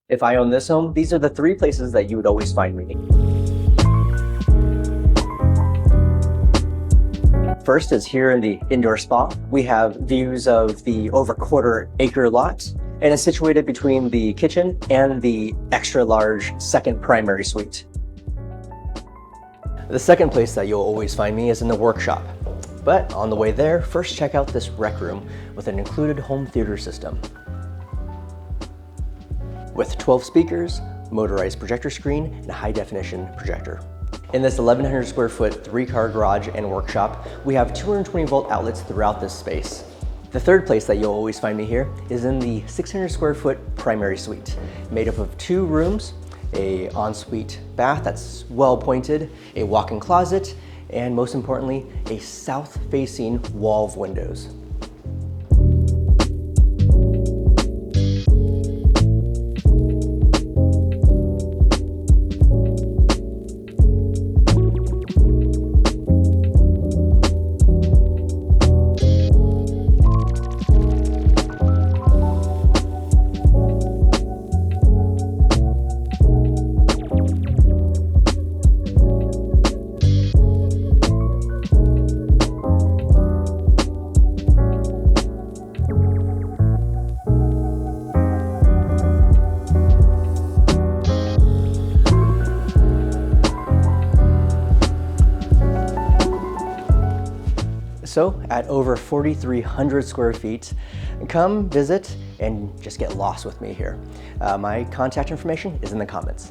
If I owned this home, these are the 3 places that you would always find me. First is here in the indoor spa. We have views of the over quarter-acre lot, and it's situated between the kitchen and the extra large second primary suite. The second place that you'll always find me is in the workshop. But on the way there, first check out this rec room with an included home theater system. With 12 speakers, motorized projector screen, and a high-definition projector. In this 1,100 square foot 3-car garage and workshop, we have 220 volt outlets throughout this space. The third place that you'll always find me here is in the 600 square foot primary suite, made up of 2 rooms, a ensuite bath that's well appointed, a walk-in closet, and most importantly, a south-facing wall of windows. So at over 4,300 square feet, come visit and just get lost with me here. My contact information is in the comments.